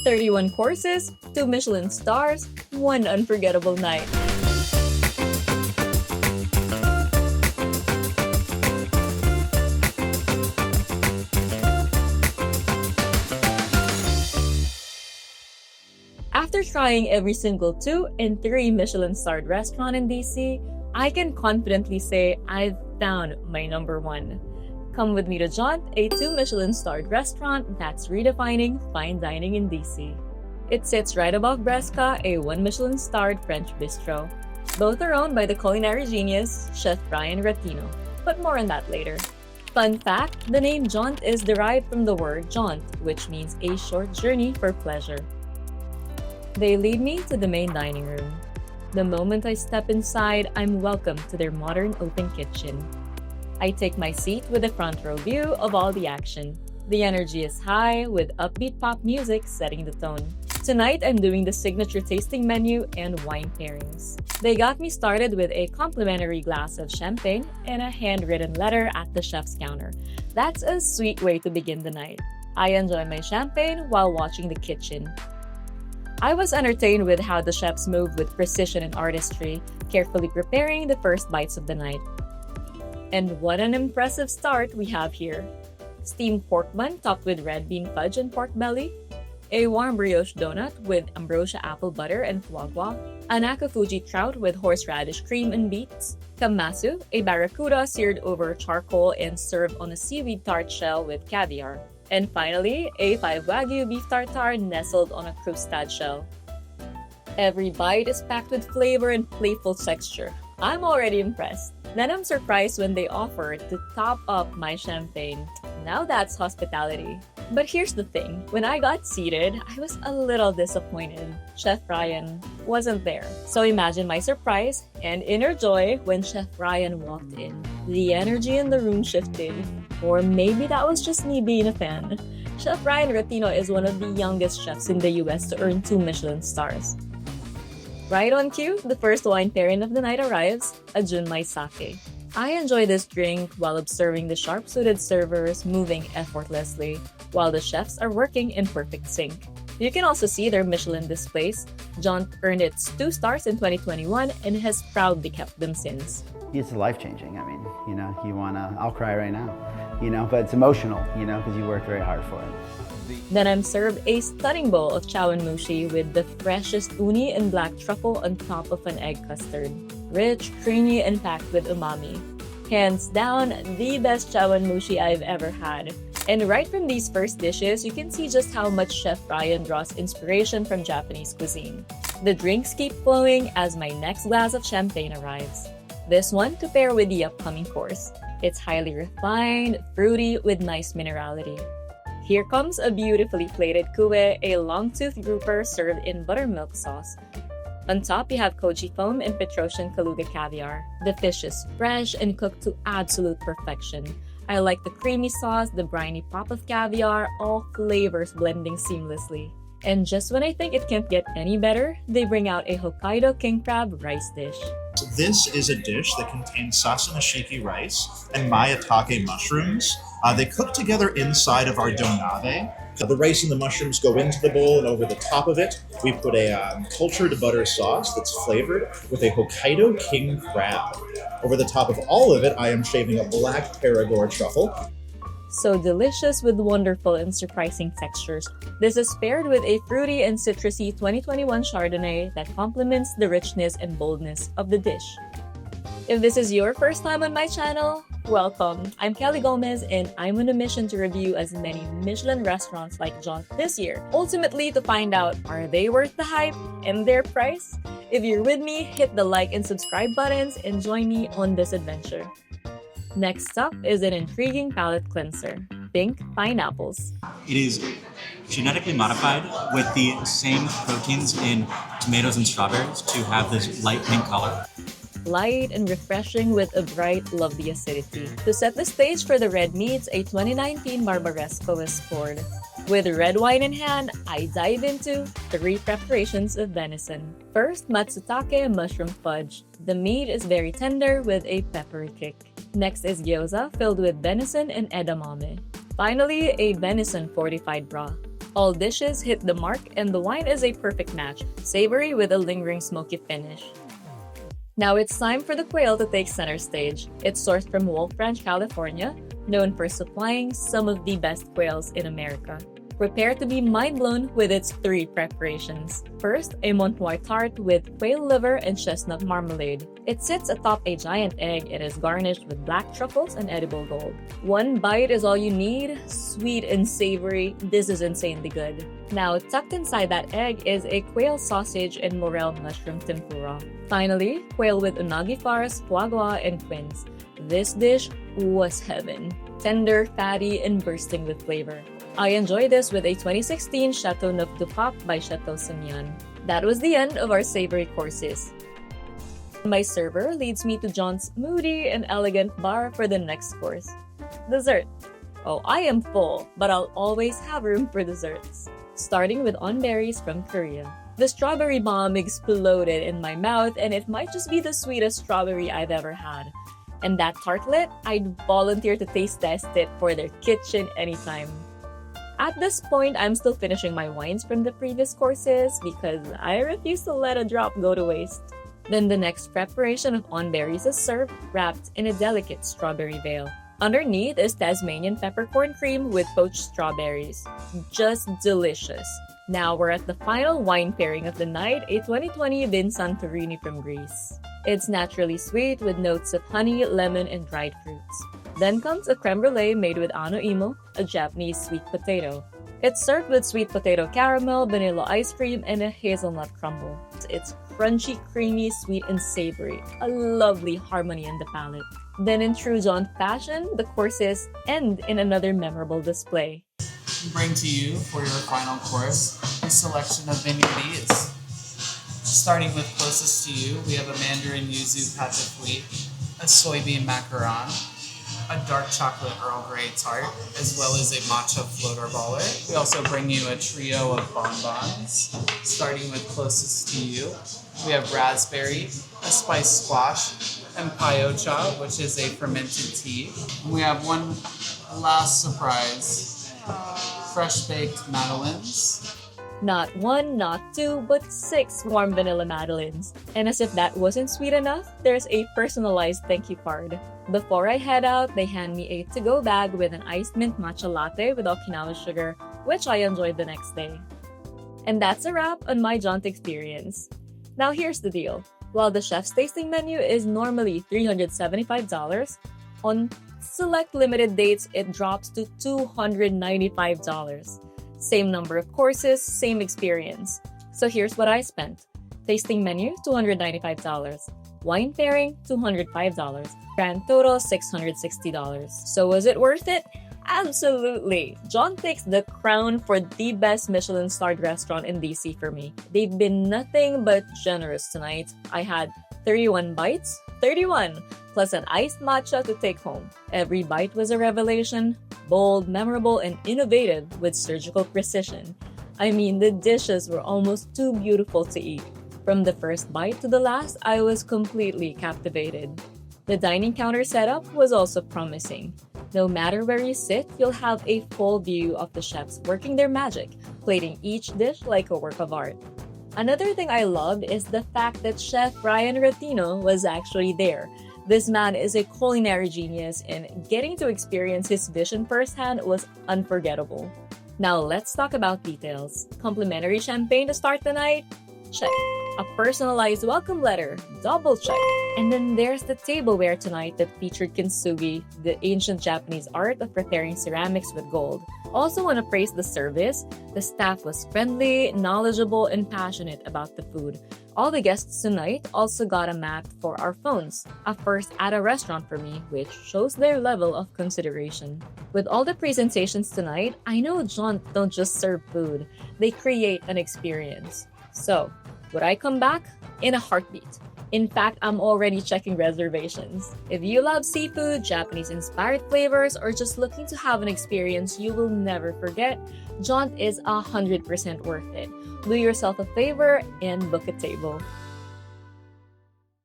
31 courses, 2 Michelin stars, 1 unforgettable night. After trying every single 2 and 3 Michelin-starred restaurant in DC, I can confidently say I've found my number 1. Come with me to Jont, a 2 Michelin-starred restaurant that's redefining fine dining in DC. It sits right above Bresca, a 1 Michelin-starred French bistro. Both are owned by the culinary genius, Chef Ryan Ratino, but more on that later. Fun fact, the name Jont is derived from the word jaunt, which means a short journey for pleasure. They lead me to the main dining room. The moment I step inside, I'm welcomed to their modern open kitchen. I take my seat with a front row view of all the action. The energy is high, with upbeat pop music setting the tone. Tonight, I'm doing the signature tasting menu and wine pairings. They got me started with a complimentary glass of champagne and a handwritten letter at the chef's counter. That's a sweet way to begin the night. I enjoy my champagne while watching the kitchen. I was entertained with how the chefs move with precision and artistry, carefully preparing the first bites of the night. And what an impressive start we have here. Steamed pork bun topped with red bean fudge and pork belly, a warm brioche donut with ambrosia apple butter and foie gras, an akafuji trout with horseradish cream and beets, kamasu, a barracuda seared over charcoal and served on a seaweed tart shell with caviar, and finally, a 5 Wagyu beef tartare nestled on a crustade shell. Every bite is packed with flavor and playful texture. I'm already impressed. Then I'm surprised when they offered to top up my champagne. Now that's hospitality. But here's the thing, when I got seated, I was a little disappointed. Chef Ryan wasn't there. So imagine my surprise and inner joy when Chef Ryan walked in. The energy in the room shifted. Or maybe that was just me being a fan. Chef Ryan Ratino is one of the youngest chefs in the US to earn 2 Michelin stars. Right on cue, the first wine pairing of the night arrives, a Junmai sake. I enjoy this drink while observing the sharp-suited servers moving effortlessly, while the chefs are working in perfect sync. You can also see their Michelin displays. Jont earned its 2 stars in 2021 and has proudly kept them since. It's life-changing. I mean, I'll cry right now, but it's emotional, because you work very hard for it. Then I'm served a stunning bowl of chawanmushi with the freshest uni and black truffle on top of an egg custard. Rich, creamy, and packed with umami. Hands down, the best chawanmushi I've ever had. And right from these first dishes, you can see just how much Chef Ryan draws inspiration from Japanese cuisine. The drinks keep flowing as my next glass of champagne arrives. This one to pair with the upcoming course. It's highly refined, fruity, with nice minerality. Here comes a beautifully plated kue, a long-toothed grouper served in buttermilk sauce. On top, you have koji foam and Petrosian Kaluga caviar. The fish is fresh and cooked to absolute perfection. I like the creamy sauce, the briny pop of caviar, all flavors blending seamlessly. And just when I think it can't get any better, they bring out a Hokkaido king crab rice dish. This is a dish that contains sasamashiki rice and mayatake mushrooms. They cook together inside of our donave. The rice and the mushrooms go into the bowl, and over the top of it, we put a cultured butter sauce that's flavored with a Hokkaido king crab. Over the top of all of it, I am shaving a black Perigord truffle. So delicious with wonderful and surprising textures. This is paired with a fruity and citrusy 2021 Chardonnay that complements the richness and boldness of the dish. If this is your first time on my channel, welcome. I'm Kelly Gomez and I'm on a mission to review as many Michelin restaurants like Jont this year. Ultimately to find out, are they worth the hype and their price? If you're with me, hit the like and subscribe buttons and join me on this adventure. Next up is an intriguing palate cleanser, pink pineapples. It is genetically modified with the same proteins in tomatoes and strawberries to have this light pink color. Light and refreshing with a bright, lovely acidity. To set the stage for the red meats, a 2019 Barbaresco is poured. With red wine in hand, I dive into 3 preparations of venison. First, matsutake mushroom fudge. The meat is very tender with a peppery kick. Next is gyoza filled with venison and edamame. Finally, a venison fortified broth. All dishes hit the mark and the wine is a perfect match, savory with a lingering smoky finish. Now it's time for the quail to take center stage. It's sourced from Wolf Ranch, California, known for supplying some of the best quails in America. Prepare to be mind-blown with its 3 preparations. First, a Montoy tart with quail liver and chestnut marmalade. It sits atop a giant egg and is garnished with black truffles and edible gold. One bite is all you need, sweet and savory. This is insanely good. Now, tucked inside that egg is a quail sausage and morel mushroom tempura. Finally, quail with unagi farce, foie gras, and quince. This dish was heaven. Tender, fatty, and bursting with flavor. I enjoyed this with a 2016 Chateau Neuf du Pape by Chateau Simian. That was the end of our savory courses. My server leads me to Jont's moody and elegant bar for the next course. Dessert. Oh, I am full, but I'll always have room for desserts. Starting with berries from Korea. The strawberry bomb exploded in my mouth, and it might just be the sweetest strawberry I've ever had. And that tartlet, I'd volunteer to taste test it for their kitchen anytime. At this point, I'm still finishing my wines from the previous courses because I refuse to let a drop go to waste. Then the next preparation of berries is served, wrapped in a delicate strawberry veil. Underneath is Tasmanian peppercorn cream with poached strawberries. Just delicious. Now we're at the final wine pairing of the night, a 2020 Venison from Greece. It's naturally sweet with notes of honey, lemon, and dried fruits. Then comes a creme brulee made with ano imo, a Japanese sweet potato. It's served with sweet potato caramel, vanilla ice cream, and a hazelnut crumble. It's crunchy, creamy, sweet, and savory. A lovely harmony in the palate. Then in true Jont fashion, the courses end in another memorable display. We bring to you for your final course a selection of vignettes. Starting with closest to you, we have a mandarin yuzu pate de fruit, a soybean macaron, a dark chocolate Earl Grey tart, as well as a matcha floater baller. We also bring you a trio of bonbons. Starting with closest to you, we have raspberry, a spiced squash, and payocha, which is a fermented tea. And we have one last surprise, fresh baked madeleines. Not 1, not 2, but 6 warm vanilla madeleines. And as if that wasn't sweet enough, there's a personalized thank you card. Before I head out, they hand me a to-go bag with an iced mint matcha latte with Okinawa sugar, which I enjoyed the next day. And that's a wrap on my Jont experience. Now here's the deal. While the chef's tasting menu is normally $375, on select limited dates, it drops to $295. Same number of courses, same experience. So here's what I spent. Tasting menu, $295. Wine pairing, $205. Grand total, $660. So was it worth it? Absolutely! Jont takes the crown for the best Michelin-Starred restaurant in DC for me. They've been nothing but generous tonight. I had 31 bites, 31, plus an iced matcha to take home. Every bite was a revelation, bold, memorable, and innovative with surgical precision. I mean, the dishes were almost too beautiful to eat. From the first bite to the last, I was completely captivated. The dining counter setup was also promising. No matter where you sit, you'll have a full view of the chefs working their magic, plating each dish like a work of art. Another thing I loved is the fact that Chef Ryan Ratino was actually there. This man is a culinary genius, and getting to experience his vision firsthand was unforgettable. Now let's talk about details. Complimentary champagne to start the night? Check. A personalized welcome letter? Double check. And then there's the tableware tonight that featured kintsugi, the ancient Japanese art of preparing ceramics with gold. Also want to praise the service. The staff was friendly, knowledgeable, and passionate about the food. All the guests tonight also got a map for our phones, a first at a restaurant for me, which shows their level of consideration. With all the presentations tonight, I know Jont don't just serve food, they create an experience. So, would I come back? In a heartbeat. In fact, I'm already checking reservations. If you love seafood, Japanese-inspired flavors, or just looking to have an experience you will never forget, Jont is 100% worth it. Do yourself a favor and book a table.